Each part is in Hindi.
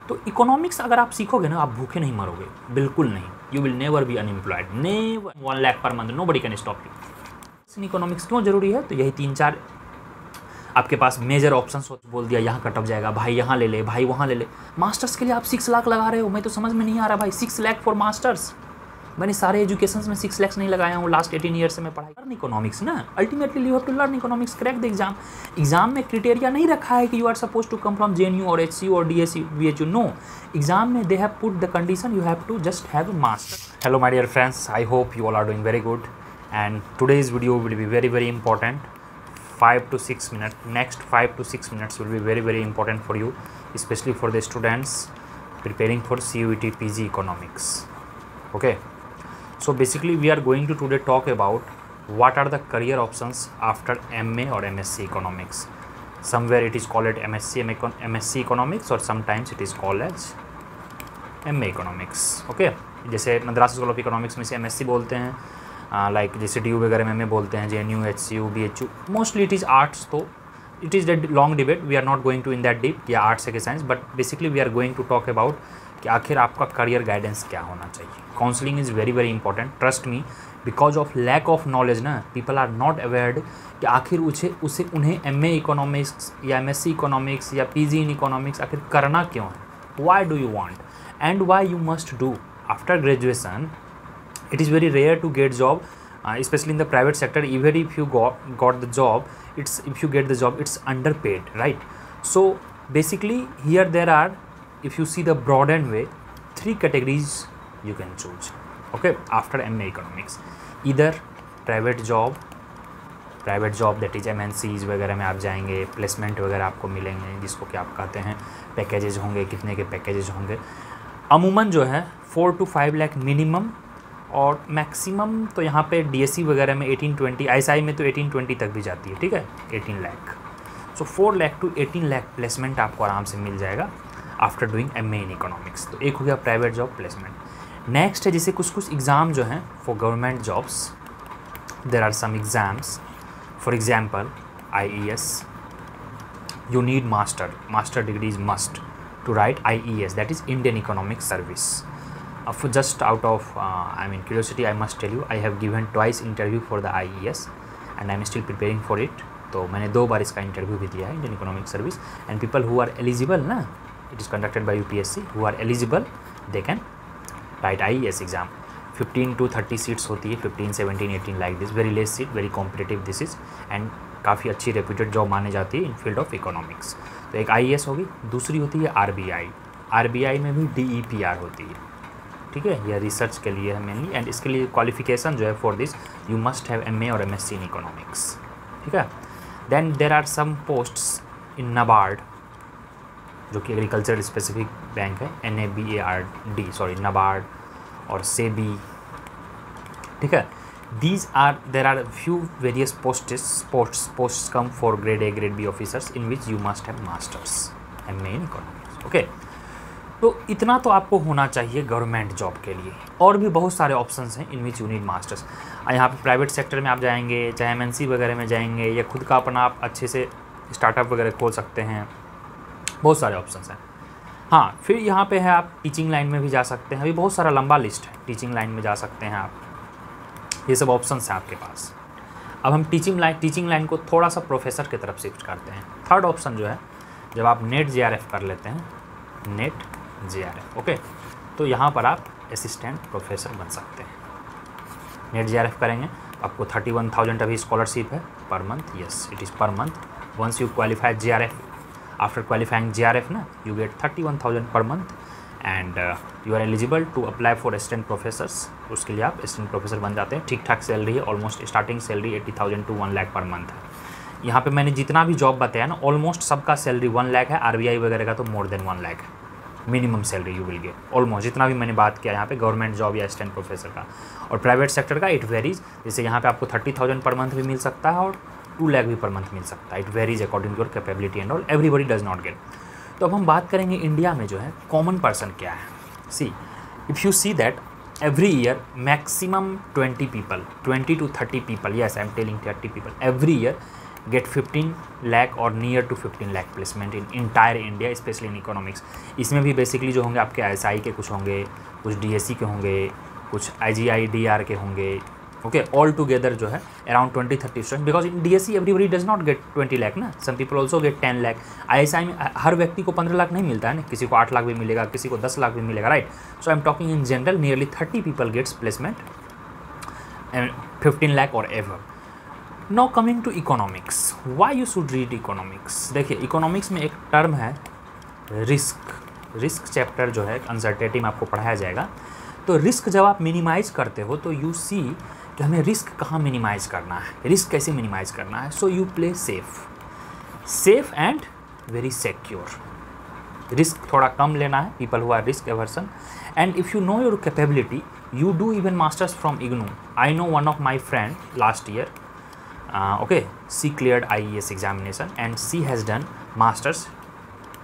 तो इकोनॉमिक्स अगर आप सीखोगे ना, आप भूखे नहीं मरोगे, बिल्कुल नहीं। You will never be unemployed, never. 1 lakh per month, nobody can stop you. Economics क्यों जरूरी है? तो यही 3-4 आपके पास मेजर ऑप्शंस हो। बोल दिया यहाँ कट ऑफ जाएगा, भाई यहाँ ले ले, भाई वहाँ ले ले। मास्टर्स के लिए आप 6 लाख लगा रहे हो, मैं तो समझ में नहीं आ रहा भाई। 6 लाख फॉर मास्टर्स। मैंने सारे एजुकेशन में 6 लाख नहीं लगाया हूँ लास्ट 18 ईयर से मैं पढ़ाई। लर्न इकोनॉमिक्स ना, ultimately you have to learn economics, crack the exam. Exam में क्राइटेरिया नहीं रखा है कि you are suppose to come from JNU और HCU और DSU VHU। नो, एग्जाम में they have put the condition, you have to just have a master. Hello my dear friends, I hope you all are doing very good and today's video will be very very important. 5 to 6 minutes, next 5 to 6 minutes will be very very important for you, especially for the students preparing for CUET PG economics. Okay, so basically we are going to today talk about what are the career options after MA or MSc economics. Somewhere it is called MSc economics or sometimes it is called as MA economics. Okay, जैसे मद्रास स्कूल ऑफ इकोनॉमिक्स में से MSc बोलते हैं, लाइक जैसे DU वगैरह में हमें बोलते हैं JNU, HCU, BHU। Mostly it is arts, तो it is the long debate, we are not going to in that deep या आर्ट्स है कि science, but basically we are going to talk about कि आखिर आपका करियर गाइडेंस क्या होना चाहिए। Counselling is very very important, trust me, because of lack of knowledge ना, पीपल आर नॉट अवेयर्ड कि आखिर उन्हें MA इकोनॉमिक्स या MSc इकोनॉमिक्स या PG इन इकोनॉमिक्स आखिर करना क्यों है। Why do you want and why you must do after graduation. It is very rare to get job, especially in the private sector. Even if you got the job, if you get the job, it's underpaid, right? So basically here there are, if you see the broadened way, 3 categories you can choose. Okay, after MA economics, either private job that is MNCs वगैरह में आप जाएंगे, प्लेसमेंट वगैरह आपको मिलेंगे, जिसको कि आप कहते हैं पैकेजेज होंगे, कितने के पैकेजेज होंगे। अमूमन जो है 4 to 5 लाख मिनिमम, और मैक्सिमम तो यहाँ पे DSC वगैरह में 18-20, ISI में तो 18-20 तक भी जाती है, ठीक है, 18 लाख। सो 4 लाख to 18 लाख प्लेसमेंट आपको आराम से मिल जाएगा after doing MA in economics. तो एक हो गया प्राइवेट जॉब प्लेसमेंट। नेक्स्ट है जैसे कुछ एग्ज़ाम जो हैं for government jobs, there are some exams, for example IES, you need master degree is must to write IES, that is Indian economic service. Just out of curiosity, I must tell you, I have given twice interview for the IES and I am still preparing for it. तो मैंने 2 बार इसका इंटरव्यू भी दिया है, Indian economic service. And people who are eligible ना, it is conducted by UPSC, who are eligible they can write IES exam. 15 to 30 seats होती है, 15, 17, 18 like this, very less seat, very competitive this is, and काफ़ी अच्छी रेप्यूटेड जॉब मानी जाती है इन फील्ड ऑफ इकोनॉमिक्स। तो एक IES होगी, दूसरी होती है RBI में भी DEPR होती है, ठीक है, यह रिसर्च के लिए है मेनली, एंड इसके लिए क्वालिफिकेशन जो है for this you must have MA और MSc इन इकोनॉमिक्स, ठीक है। Then there are some posts in NABARD, जो कि एग्रीकल्चर स्पेसिफिक बैंक है, NABARD और SEBI, ठीक है। There are few various posts come for grade A, grade B officers in which you must have masters MA in economics. Okay, तो इतना तो आपको होना चाहिए गवर्नमेंट जॉब के लिए। और भी बहुत सारे ऑप्शंस हैं इन विच यू नीड मास्टर्स। यहाँ पे प्राइवेट सेक्टर में आप जाएंगे, चाहे MNC वगैरह में जाएंगे, या खुद का अपना आप अच्छे से स्टार्टअप वगैरह खोल सकते हैं, बहुत सारे ऑप्शंस हैं। हाँ, फिर यहाँ पे है आप टीचिंग लाइन में भी जा सकते हैं, अभी बहुत सारा लंबा लिस्ट है, टीचिंग लाइन में जा सकते हैं आप, ये सब ऑप्शंस हैं आपके पास। अब हम टीचिंग लाइन को थोड़ा सा प्रोफेसर की तरफ शिफ्ट करते हैं। थर्ड ऑप्शन जो है, जब आप NET JRF कर लेते हैं, NET JRF, ओके, तो यहाँ पर आप असिस्टेंट प्रोफेसर बन सकते हैं। NET JRF करेंगे, आपको 31,000 अभी स्कॉलरशिप है per month, yes it is per month. Once you qualify JRF, after qualifying JRF ना, you get 31,000 per month and you are eligible to apply for assistant professors. उसके लिए आप असिस्टेंट प्रोफेसर बन जाते हैं। ठीक ठाक सैलरी है, almost starting salary 80,000 to 1 lakh per month है। यहाँ पे मैंने जितना भी जॉब बताया ना, ऑलमोस्ट सबका सैलरी 1 लाख है, RBI वगैरह का तो मोर देन 1 लाख है minimum salary you will gate, almost जितना भी मैंने बात किया यहाँ पे गवर्नमेंट जॉब या असिस्टेंट प्रोफेसर का। और प्राइवेट सेक्टर का इट वेरीज, जैसे यहाँ पे आपको 30,000 पर मंथ भी मिल सकता है और 2 लाख भी पर मंथ मिल सकता है। It varies according to your capability and all, everybody does not get. तो अब हम बात करेंगे इंडिया में जो है कॉमन पर्सन क्या है। See, if you see that every year maximum 20 to 30 people, yes I am telling 30 people every year get 15 lakh और near to 15 lakh placement in entire India, especially in economics। इसमें भी बेसिकली जो होंगे आपके ISI के कुछ होंगे, कुछ DSE के होंगे, कुछ IGI DR के होंगे, ओके। ऑल टुगेदर जो है around 20-30 student, because in DSE everybody does not get 20 lakh ना, some people also get 10 lakh. ISI में हर व्यक्ति को 15 लाख नहीं मिलता है ना, किसी को 8 लाख भी मिलेगा, किसी को 10 लाख भी मिलेगा, right. So I am talking in general nearly 30 people gets placement and 15 lakh और ever. Now coming to economics, why you should read economics. देखिए इकोनॉमिक्स में एक टर्म है रिस्क चैप्टर जो है अनसर्टेनिटी में आपको पढ़ाया जाएगा। तो रिस्क जब आप मिनिमाइज करते हो तो यू सी कि हमें रिस्क कहाँ मिनिमाइज करना है, रिस्क कैसे मिनिमाइज करना है। So you play safe and very secure. Risk थोड़ा कम लेना है, people who are risk aversion, and if you know your capability you do even masters from IGNOU. I know one of my friend last year, okay, she cleared IAS examination and she has done masters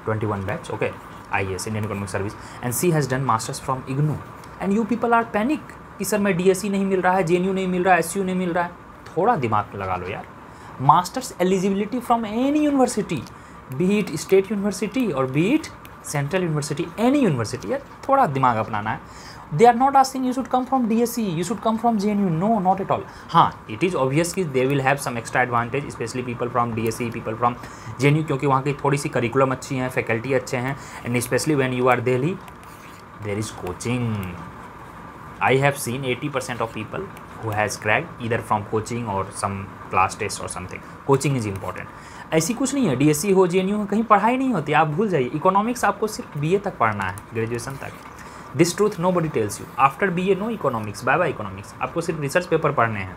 21 batch, okay, IAS Indian Economic Service, and she has done masters from IGNOU, and you people are panic कि सर मैं DSE नहीं मिल रहा है, JNU नहीं मिल रहा है, SU नहीं मिल रहा है। थोड़ा दिमाग लगा लो यार। Masters eligibility from any university, be it state university और be it central university, any university, यार थोड़ा दिमाग अपनाना है। They are not asking you should come from DSE, you should come from JNU. No, not at all. हाँ, it is obvious कि they will have some extra advantage, especially people from DSE, people from JNU, क्योंकि वहाँ की थोड़ी सी करिकुलम अच्छी हैं, फैकल्टी अच्छे हैं, and especially when you are Delhi, there is coaching. I have seen 80% of people who has cracked either from coaching or some class test or something. Coaching is important. ऐसी कुछ नहीं है, DSE हो JNU हो कहीं पढ़ाई नहीं होती, आप भूल जाइए। इकोनॉमिक्स आपको सिर्फ BA तक पढ़ना है, ग्रेजुएशन तक। This truth nobody tells you. After BA no economics, bye bye economics. आपको सिर्फ रिसर्च पेपर पढ़ने हैं,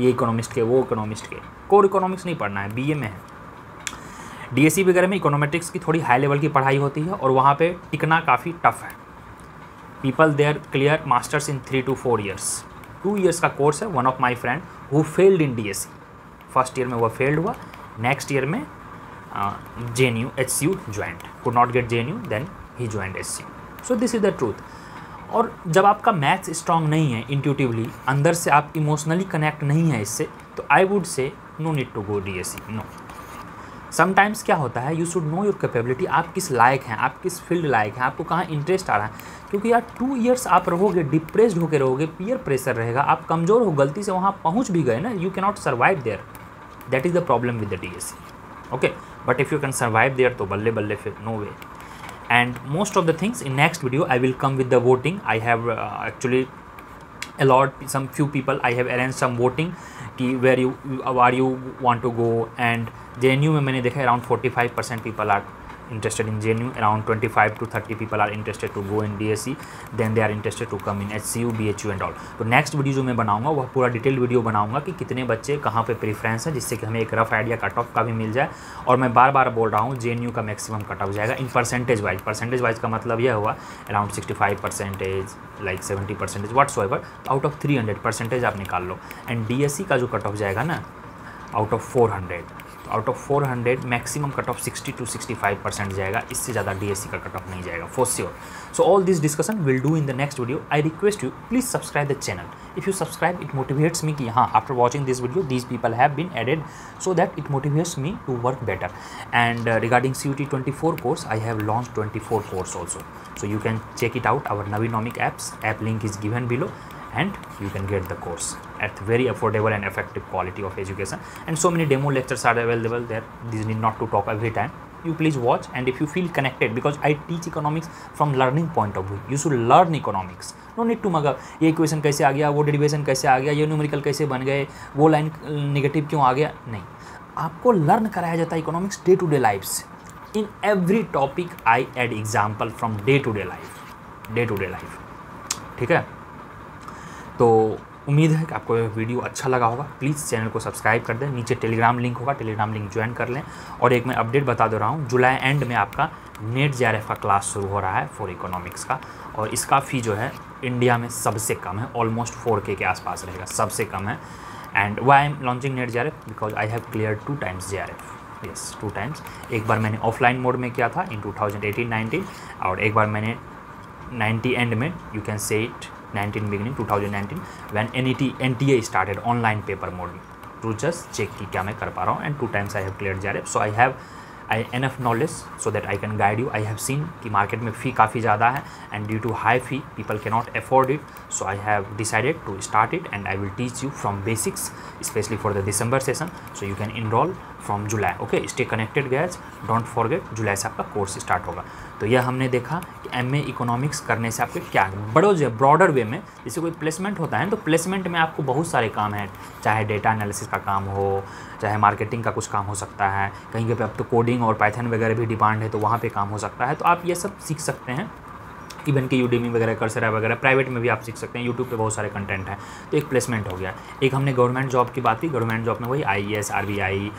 ये इकोनॉमिस्ट के, वो इकोनॉमिस्ट के, कोर इकोनॉमिक्स नहीं पढ़ना है, BA में है। DSE वगैरह में इकोनॉमेट्रिक्स की थोड़ी हाई लेवल की पढ़ाई होती है और वहाँ पे टिकना काफ़ी टफ है। People there clear masters in 3 to 4 years। 2 years का कोर्स है। One of my friend who failed in DSE, first year में वो फेल्ड हुआ, नेक्स्ट ईयर में JNU HCU joint, could not get JNU, then he joint HCU। So this is the truth. और जब आपका मैथ्स स्ट्रॉन्ग नहीं है, इंट्यूटिवली अंदर से आप इमोशनली कनेक्ट नहीं है इससे, तो I would say no need to go DSE, no. Sometimes क्या होता है, you should know your capability, आप किस लायक हैं, आप किस फील्ड लायक हैं, आपको कहाँ इंटरेस्ट आ रहा है। क्योंकि यार 2 years आप रहोगे डिप्रेस्ड होकर रहोगे, पीयर प्रेशर रहेगा, आप कमज़ोर हो, गलती से वहाँ पहुँच भी गए ना, you can not survive there. That is the problem with the DSE, okay. But if you can survive there तो बल्ले बल्ले, फिर no way. And most of the things in next video I will come with the voting. I have actually allowed some few people, I have arranged some voting कि where you want to go, and JNU में मैंने देखा around 45% people are interested in JNU, around 25 to 30 people are interested to go in DSE, then they are interested to come in HCU, BHU and all। तो नेक्स्ट वीडियो जो मैं बनाऊंगा वह पूरा डिटेल वीडियो बनाऊंगा कि कितने बच्चे कहाँ पे प्रेफरेंस है, जिससे कि हमें एक रफ आइडिया कट ऑफ का भी मिल जाए। और मैं बार बार बोल रहा हूँ JNU का मैक्सिमम कट ऑफ जाएगा इन परसेंटेज वाइज का मतलब यह हुआ around 65%, like 70%, what's ever, out of 300 percentage आप निकाल लो। एंड DSE का जो कट ऑफ जाएगा ना आउट ऑफ 400, तो out of 400 maximum cut off 60 to 65% जाएगा, इससे ज़्यादा DSE का कट ऑफ नहीं जाएगा for sure. So all this discussion will do in the next video. I request you please subscribe the channel. If you subscribe it motivates me कि हाँ after watching this video these people have been added, so that it motivates me to work better. And regarding CUET 24 course, I have launched 24 course also, so you can check it out, our Navinomic app link is given below, and you can get the course at very affordable and effective quality of education, and so many demo lectures are available there. These need not to talk every time. You please watch, and if you feel connected, because I teach economics from learning point of view, you should learn economics. No need to मगर ये इक्वेशन कैसे आ गया, वो डेरिवेशन कैसे आ गया, ये न्यूमेरिकल कैसे बन गए, वो लाइन नेगेटिव क्यों आ गया, नहीं। आपको लर्न कराया जाता है economics day to day life से। In every topic I add example from day to day life, ठीक है। तो उम्मीद है कि आपको वीडियो अच्छा लगा होगा। प्लीज़ चैनल को सब्सक्राइब कर दें, नीचे टेलीग्राम लिंक होगा, टेलीग्राम लिंक ज्वाइन कर लें। और एक मैं अपडेट बता दे रहा हूँ, जुलाई एंड में आपका नेट JRF का क्लास शुरू हो रहा है फॉर इकोनॉमिक्स का, और इसका फ़ी जो है इंडिया में सबसे कम है, ऑलमोस्ट 4K के आसपास रहेगा, सबसे कम है। And why I am launching NET JRF, because I have clear 2 times JRF, yes 2 times। एक बार मैंने ऑफलाइन मोड में किया था इन 2018-19, और एक बार मैंने 90 एंड में, you can say it 19 beginning 2019 when NTA started online paper mode to just check कि क्या मैं कर पा रहा हूँ। And 2 times I have clear JRF, so I have enough knowledge so that I can guide you. I have seen कि मार्केट में फ़ी काफ़ी ज़्यादा है and due to high fee people cannot afford it, so I have decided to start it and I will teach you from basics especially for the December session, so you can enroll from July. Okay, stay connected guys, don't forget जुलाई से आपका कोर्स स्टार्ट होगा। तो यह हमने देखा कि MA इकोनॉमिक्स करने से आपके क्या ब्रॉडर वे में जैसे कोई प्लेसमेंट होता है तो प्लेसमेंट में आपको बहुत सारे काम हैं, चाहे डेटा एनालिसिस का काम हो, चाहे मार्केटिंग का कुछ काम हो सकता है, कहीं पे अब तो कोडिंग और पाइथन वगैरह भी डिमांड है तो वहाँ पे काम हो सकता है। तो आप ये सब सीख सकते हैं, इवन कि यूडेमी वगैरह कर्सेरा वगैरह प्राइवेट में भी आप सीख सकते हैं, यूट्यूब पे बहुत सारे कंटेंट है। तो एक प्लेसमेंट हो गया। एक हमने गवर्नमेंट जॉब की बात की, गवर्नमेंट जॉब में वही IAS, RBI,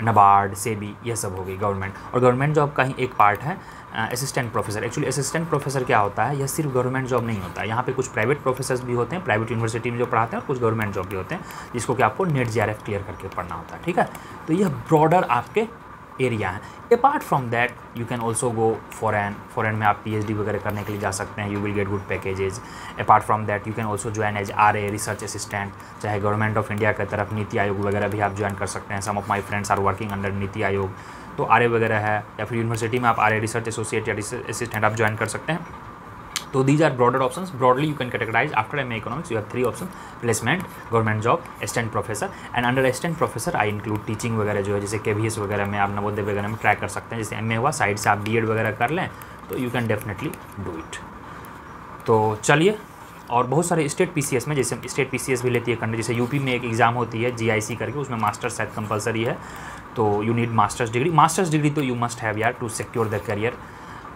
NABARD, SEBI ये सब हो गई गवर्नमेंट। और गवर्नमेंट जॉब का ही एक पार्ट है assistant professor. Actually assistant professor क्या होता है, यह सिर्फ गवर्नमेंट जॉब नहीं होता है, यहाँ पे कुछ प्राइवेट प्रोफेसर्स भी होते हैं, प्राइवेट यूनिवर्सिटी में जो पढ़ाते हैं, और कुछ गवर्नमेंट जॉब भी होते हैं जिसको कि आपको नेट JRF क्लियर करके पढ़ना होता है। ठीक है, तो यह ब्रॉडर आपके एरिया है। Apart from that you can also go foreign में आप PhD वगैरह करने के लिए जा सकते हैं, you will get good packages. Apart from that you can also join as RA research assistant, चाहे गवर्नमेंट ऑफ इंडिया की तरफ नीति आयोग वगैरह भी आप ज्वाइन कर सकते हैं। Some of my friends are working under NITI Aayog, तो RA वगैरह है, या फिर यूनिवर्सिटी में आप RA रिसर्च एसोसिएट या रिसर्च असिस्टेंट आप ज्वाइन कर सकते हैं। तो these are broader options. Broadly you can categorize after MA economics you have 3 options: placement, government job, assistant professor, and under assistant professor I include teaching वगैरह जो है, जैसे KVS वगैरह में आप नवोदय वगैरह में ट्राई कर सकते हैं। जैसे MA हुआ, साइड से आप BEd वगैरह कर लें तो you can definitely do it. तो चलिए, और बहुत सारे स्टेट PCS में, जैसे स्टेट PCS भी लेती है कंट्री, जैसे यूपी में एक एग्ज़ाम होती है GIC करके, उसमें मास्टर्स शायद कंपलसरी है, तो यू नीड मास्टर्स डिग्री तो यू मस्ट हैव यार टू सिक्योर द करियर।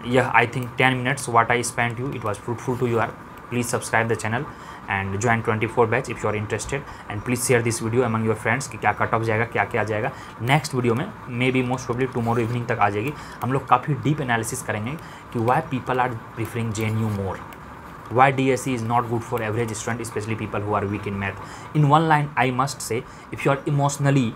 यह I think 10 minutes what I spent you, it was fruitful to you यार। Please subscribe the channel and join 24 batch if you are interested, and please share this video among your friends कि क्या कट ऑफ जाएगा, क्या क्या आ जाएगा। नेक्स्ट वीडियो में may be most probably tomorrow evening तक आ जाएगी। हम लोग काफ़ी डीप एनालिसिस करेंगे कि why people are preferring JNU more, why DSE is not good for average student, especially people who are weak in math. In one line I must say, if you are emotionally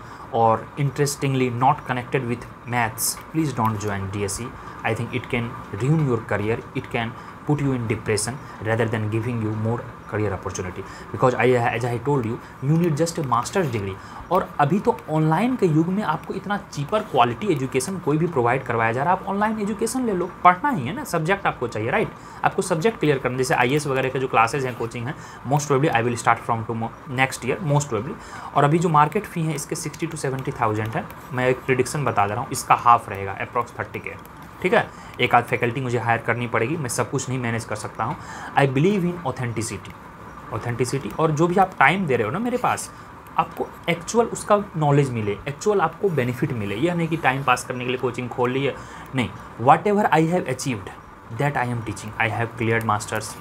or interestingly not connected with maths, please don't join DSE. I think it can ruin your career, it can put you in depression rather than giving you more career opportunity, because as I told you, you need just a master's degree। और अभी तो ऑनलाइन के युग में आपको इतना चीपर क्वालिटी एजुकेशन कोई भी प्रोवाइड करवाया जा रहा है, आप ऑनलाइन एजुकेशन ले लो, पढ़ना ही है ना, सब्जेक्ट आपको चाहिए, राइट। आपको सब्जेक्ट क्लियर करना, जैसे IAS वगैरह के जो क्लासेज हैं, कोचिंग है, most probably I will start from next year most probably. और अभी जो मार्केट फ़ी है इसके 60 to 70,000 है, मैं एक प्रिडिक्शन बता दे रहा हूँ, इसका हाफ रहेगा, अप्रॉक्स 30K। ठीक है, एक आध फैकल्टी मुझे हायर करनी पड़ेगी, मैं सब कुछ नहीं मैनेज कर सकता हूँ। आई बिलीव इन ऑथेंटिसिटी, और जो भी आप टाइम दे रहे हो ना मेरे पास, आपको एक्चुअल उसका नॉलेज मिले, एक्चुअल आपको बेनिफिट मिले। यह नहीं कि टाइम पास करने के लिए कोचिंग खोल ली है, नहीं। What ever I have achieved that I am teaching. I have cleared masters,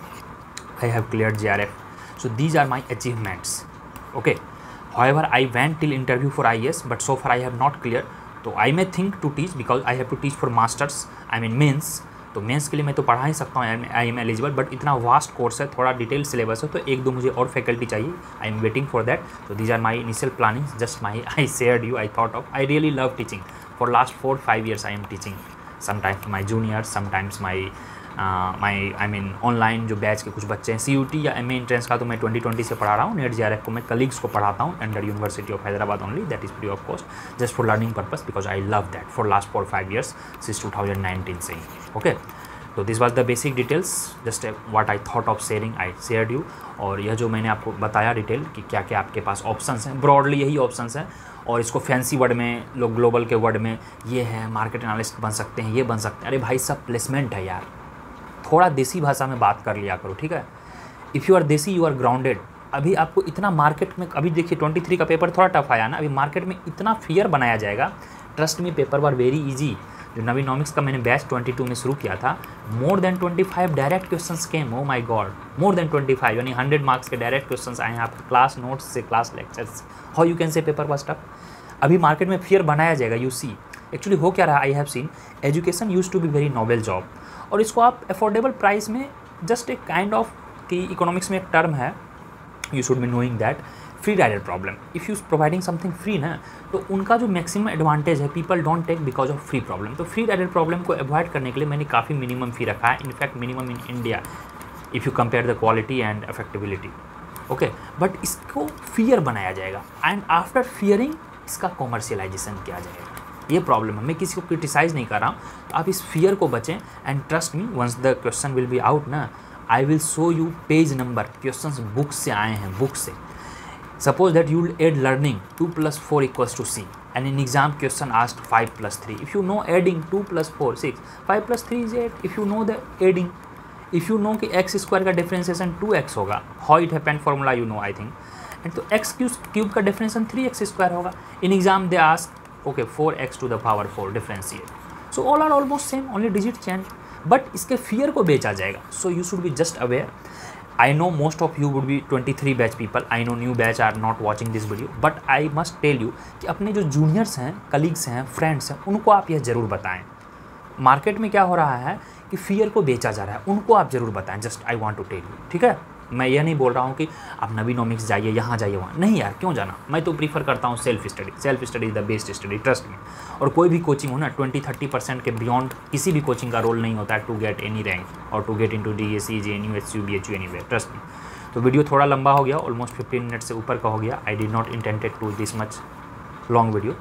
I have cleared JRF, so these are my achievements, okay। however I went till interview for IAS but so far I have not cleared, तो I may think to teach because I have to teach for masters, I mean mains. तो मेंस के लिए मैं तो पढ़ा ही सकता हूँ, आई एम एलिजिबल, बट इतना वास्ट कोर्स है, थोड़ा डिटेल सिलेबस है, तो 1-2 मुझे और फैकल्टी चाहिए, I am waiting for that. तो these are my initial planning, just my I shared you, I thought of, I really love teaching. For last 4-5 years I am teaching, sometimes my juniors, sometimes my I mean online जो बैच के कुछ बच्चे हैं, CUT या MA एंट्रेंस का तो मैं 2020 से पढ़ा रहा हूँ, नेट JRF को मैं कलीग्स को पढ़ाता हूँ under university of Hyderabad only, that is free of cost, just for learning purpose, because I love that for last 4-5 years since 2019 से ही, ओके। तो this was the basic details, just what I thought of sharing, I shared you. और यह जो मैंने आपको बताया डिटेल कि क्या क्या आपके पास ऑप्शंस हैं, ब्रॉडली यही ऑप्शंस हैं, और इसको फैंसी वर्ड में, लोग ग्लोबल के वर्ड में, ये है मार्केट एनालिस्ट बन सकते हैं, ये बन सकते हैं। अरे भाई सब प्लेसमेंट है यार, थोड़ा देसी भाषा में बात कर लिया करो, ठीक है। इफ़ यू आर देसी यू आर ग्राउंडेड। अभी आपको इतना मार्केट में, अभी देखिए 23 का पेपर थोड़ा टफ आया ना, अभी मार्केट में इतना फियर बनाया जाएगा, trust me paper were very easy. जो नवीनॉमिक्स का मैंने बैच 22 में शुरू किया था, more than 25 direct questions came, oh my God, more than 25, यानी 100 मार्क्स के डायरेक्ट क्वेश्चंस आए हैं आपके क्लास नोट्स से, class lectures. How you can say paper was tough. अभी मार्केट में फियर बनाया जाएगा, यू सी। एक्चुअली हो क्या रहा, I have seen education use to be very noble job, और इसको आप अफोर्डेबल प्राइस में, जस्ट एक काइंड ऑफ कि इकोनॉमिक्स में एक टर्म है, you should be knowing that, free rider problem. If you providing something free ना, तो उनका जो मैक्सिमम एडवांटेज है people don't take because of free problem. तो फ्री राइडर प्रॉब्लम को अवॉइड करने के लिए मैंने काफ़ी मिनिमम फ़ी रखा है, in fact minimum in India if you compare the quality and affordability. Okay, but इसको फियर बनाया जाएगा एंड आफ्टर फियरिंग इसका कॉमर्शियलाइजेशन किया जाएगा। ये प्रॉब्लम है। मैं किसी को क्रिटिसाइज़ नहीं कर रहा हूँ, तो आप इस फियर को बचें and trust me, once the question will be out ना, I will show you page number, questions book से आए हैं, बुक से। Suppose that you will add learning 2 plus 4 equals to C, and in exam question asked 5 plus 3. If you know adding 2 plus 4 6, 5 plus 3 is 8. If you know the adding, if you know कि x square का differentiation 2x होगा, how it happened formula you know I think, and तो x cube का differentiation 3x square होगा. In exam they ask okay 4x to the power 4 differentiate. So all are almost same, only digit change. But इसके fear को बेचा जाएगा. So you should be just aware. I know most of you would be 23 batch people. I know new batch are not watching this video, but I must tell you कि अपने जो जूनियर्स हैं, कलीग्स हैं, फ्रेंड्स हैं, उनको आप यह ज़रूर बताएं। मार्केट में क्या हो रहा है कि फियर को बेचा जा रहा है, उनको आप ज़रूर बताएं। Just I want to tell you, ठीक है। मैं यह नहीं बोल रहा हूँ कि आप नवीनोमिक्स जाइए, यहाँ जाइए, वहाँ नहीं यार, क्यों जाना। मैं तो प्रीफर करता हूँ self study. Self study is the best study, trust में। और कोई भी कोचिंग हो ना, 20-30% के बियॉन्ड किसी भी कोचिंग का रोल नहीं होता है टू गेट एनी रैंक और to get into DSE, JNU, HCU, BHU anywhere, trust में। तो वीडियो थोड़ा लंबा हो गया, ऑलमोस्ट 15 मिनट से ऊपर का हो गया। I did not intended to this much long video,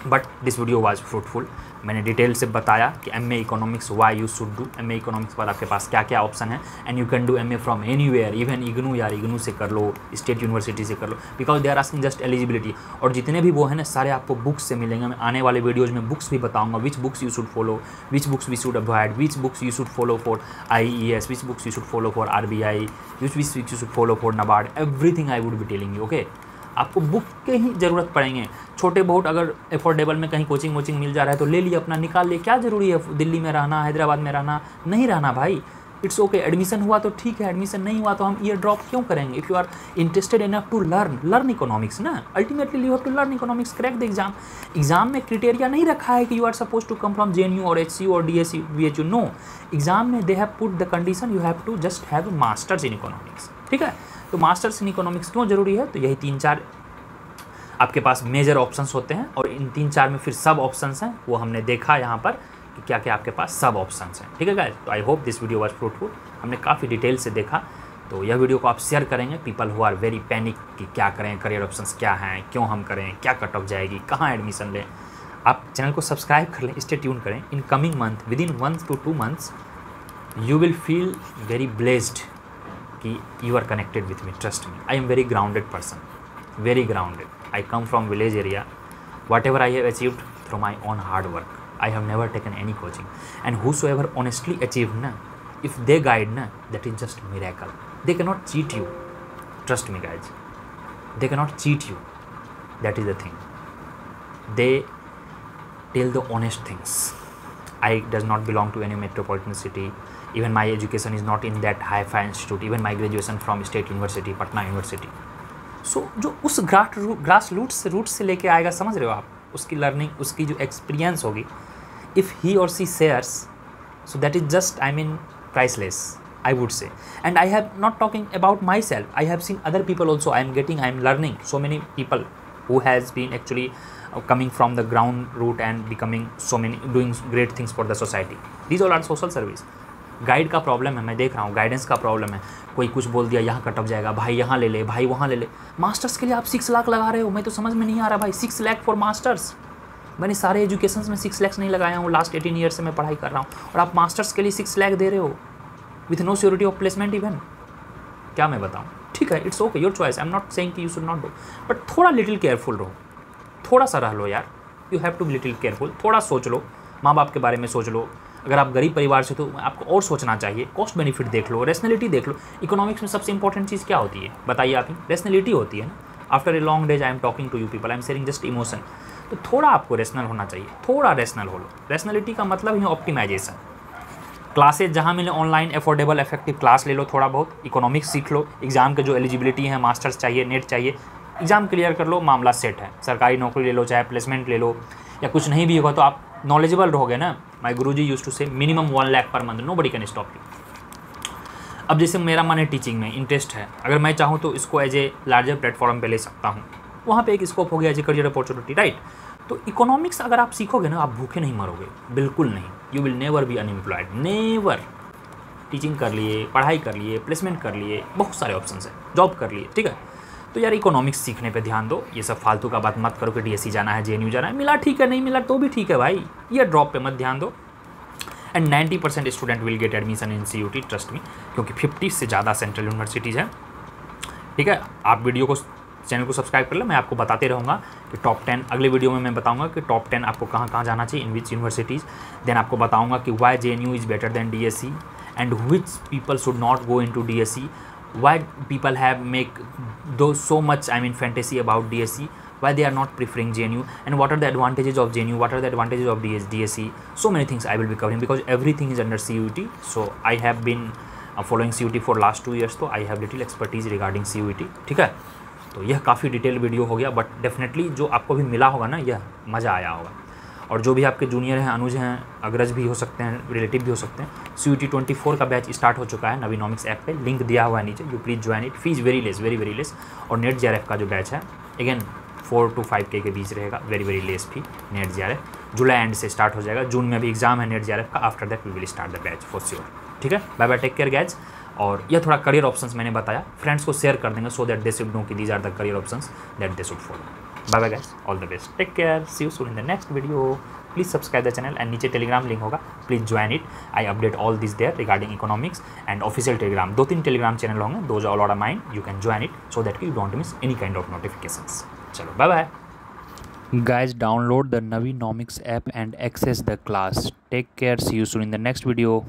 but this video was fruitful. मैंने डिटेल से बताया कि MA economics why you should do. MA economics पर आपके पास क्या क्या ऑप्शन है, and you can do MA from anywhere, even IGNOU, यार इग्नू से कर लो, स्टेट यूनिवर्सिटी से कर लो, because they are asking just eligibility. और जितने भी वो है ना, सारे आपको बुक्स से मिलेंगे। मैं आने वाले वीडियोज़ में बुक्स भी बताऊँगा, which books you should follow, which books we should avoid, which books you should follow for IES, which books you should follow for RBI, which you should follow for NABARD, everything I would be telling you, okay. आपको बुक के ही ज़रूरत पड़ेंगे। छोटे बहुत अगर अफोर्डेबल में कहीं कोचिंग वोचिंग मिल जा रहा है तो ले लिए, अपना निकाल लिए। क्या ज़रूरी है दिल्ली में रहना, हैदराबाद में रहना, नहीं रहना भाई। It's okay. एडमिशन हुआ तो ठीक है, एडमिशन नहीं हुआ तो हम ईयर ड्रॉप क्यों करेंगे। If you are interested enough to learn economics ना, ultimately you have to learn economics, crack the exam. Exam में क्रिटेरिया नहीं रखा है कि you are suppose to come from JNU और HCU और DSE, BHU, नो। एग्जाम में they have put the condition you have to just have masters in economics, ठीक है। तो मास्टर्स इन इकोनॉमिक्स क्यों जरूरी है, तो यही 3-4 आपके पास मेजर ऑप्शंस होते हैं, और इन 3-4 में फिर सब ऑप्शंस हैं। वो हमने देखा यहाँ पर कि क्या क्या आपके पास सब ऑप्शंस हैं, ठीक है गाइस। तो I hope this video was fruitful. हमने काफ़ी डिटेल से देखा, तो यह वीडियो को आप शेयर करेंगे people who are very panic कि क्या करें, करियर ऑप्शंस क्या हैं, क्यों हम करें, क्या कट ऑफ जाएगी, कहाँ एडमिशन लें। आप चैनल को सब्सक्राइब कर लें, स्टे ट्यून करें। In coming month, within 1 to 2 months you will feel very blessed कि you are connected with me, trust me. I am very grounded person, very grounded. I come from village area. Whatever I have achieved through my own hard work. I have never taken any coaching. And whosoever honestly achieved na, if they guide na, that is just miracle. They cannot cheat you. Trust me guys. They cannot cheat you. That is the thing. They tell the honest things. I does not belong to any metropolitan city. Even my education is not in that high-fi institute. Even my graduation from State University, Patna University. सो जो उस ग्रास रूट से लेके आएगा, समझ रहे हो आप, उसकी लर्निंग, उसकी जो एक्सपीरियंस होगी, इफ़ ही और she shares, so that is just I mean priceless, I would say. And I have not talking about myself, I have seen other people also, I am learning so many people who has been actually coming from the ground root and becoming so many, doing great things for the society. These all are social service. Guide का प्रॉब्लम है, मैं देख रहा हूँ, गाइडेंस का प्रॉब्लम है। कोई कुछ बोल दिया, यहाँ कट ऑफ जाएगा, भाई यहाँ ले ले, भाई वहाँ ले ले। मास्टर्स के लिए आप 6 लाख लगा रहे हो, मैं तो समझ में नहीं आ रहा भाई। 6 लाख फॉर मास्टर्स। मैंने सारे एजुकेशन में 6 लाख नहीं लगाया हूँ, लास्ट 18 ईयर से मैं पढ़ाई कर रहा हूँ, और आप मास्टर्स के लिए 6 लाख दे रहे हो with no surety of placement even. क्या मैं बताऊँ, ठीक है, it's okay, your choice. I am not saying कि you should not do, but थोड़ा लिटिल केयरफुल रहो, थोड़ा सा रह लो यार। You have to be little careful. थोड़ा सोच लो, माँ बाप के बारे में सोच लो। अगर आप गरीब परिवार से, तो आपको और सोचना चाहिए। कॉस्ट बेनिफिट देख लो, रेशनलिटी देख लो। इकोनॉमिक्स में सबसे इंपॉर्टेंट चीज़ क्या होती है बताइए आप ही? रेशनलिटी होती है ना। After a long days I am talking to you people, I am sharing just emotion. तो थोड़ा आपको रेशनल होना चाहिए, थोड़ा रेशनल हो लो। रेशनलिटी का मतलब है ऑप्टिमाइजेशन। क्लासेज जहाँ मिले ऑनलाइन, अफोर्डेबल इफेक्टिव क्लास ले लो, थोड़ा बहुत इकोनॉमिक्स सीख लो। एग्जाम के जो एलिजिबिलिटी है, मास्टर्स चाहिए, नेट चाहिए, एग्जाम क्लियर कर लो, मामला सेट है। सरकारी नौकरी ले लो, चाहे प्लेसमेंट ले लो, या कुछ नहीं भी होगा तो आप नॉलेजेबल रहोगे ना। माय गुरुजी यूज्ड टू से minimum 1 lakh per month, nobody can stop you. अब जैसे मेरा मन है टीचिंग में, इंटरेस्ट है, अगर मैं चाहूँ तो इसको एज ए लार्जर प्लेटफॉर्म पे ले सकता हूँ। वहाँ पे एक स्कोप हो गया as a career opportunity, right. तो इकोनॉमिक्स अगर आप सीखोगे ना, आप भूखे नहीं मरोगे, बिल्कुल नहीं। You will never be unemployed, never. Teaching कर लिए, पढ़ाई कर लिए, प्लेसमेंट कर लिए, बहुत सारे ऑप्शन हैं, जॉब कर लिए, ठीक है। तो यार इकोनॉमिक्स सीखने पे ध्यान दो, ये सब फालतू का बात मत करो कि DSC जाना है, JNU जाना है, मिला ठीक है, नहीं मिला तो भी ठीक है भाई, ये ड्रॉप पे मत ध्यान दो। And 90% student will get admission in CUT, trust me, क्योंकि 50 से ज़्यादा सेंट्रल यूनिवर्सिटीज़ हैं, ठीक है। आप वीडियो को, चैनल को सब्सक्राइब कर लें, मैं आपको बताते रहूँगा कि टॉप 10, अगले वीडियो में मैं बताऊँगा कि टॉप 10 आपको कहाँ कहाँ जाना चाहिए, इन विच यूनिवर्सिटीज़। देन आपको बताऊँगा कि why JNU is better than DSC and which people should not go in to DSC, why people have make those so much fantasy about DSC, why they are not preferring JNU, and what are the advantages of JNU, what are the advantages of DSC. So many things I will be covering because everything is under CUT. So I have been following CUT for last 2 years, so I have little expertise regarding CUT, ठीक है। तो यह काफ़ी डिटेल वीडियो हो गया, बट डेफिनेटली जो आपको भी मिला होगा ना, यह मज़ा आया होगा। और जो भी आपके जूनियर हैं, अनुज हैं, अग्रज भी हो सकते हैं, रिलेटिव भी हो सकते हैं, CUT 24 का बैच स्टार्ट हो चुका है नवीनॉमिक्स ऐप पे, लिंक दिया हुआ है नीचे, you please join it, fees very less, very less. और नेट JRF का जो बैच है अगेन 4 to 5K के बीच रहेगा, very less fee. Net JRF जुलाई एंड से स्टार्ट हो जाएगा, जून में भी एग्जाम है नेट JRF का, after that we will start the batch for sure, ठीक है। Bye bye, take care guys. और यह थोड़ा करियर ऑप्शंस मैंने बताया, फ्रेंड्स को शेयर कर देंगे so that they should know कि these are the career options that they should follow. Bye bye guys, all the best, take care, see you soon in the next video. Please subscribe the channel and नीचे टेलीग्राम लिंक होगा, please join it. I update all this there regarding economics and official telegram, 2-3 telegram channel होंगे, those all are mine, you can join it so that you don't miss any kind of notifications. चलो bye bye guys, download the Navinomics app and access the class. Take care, see you soon in the next video.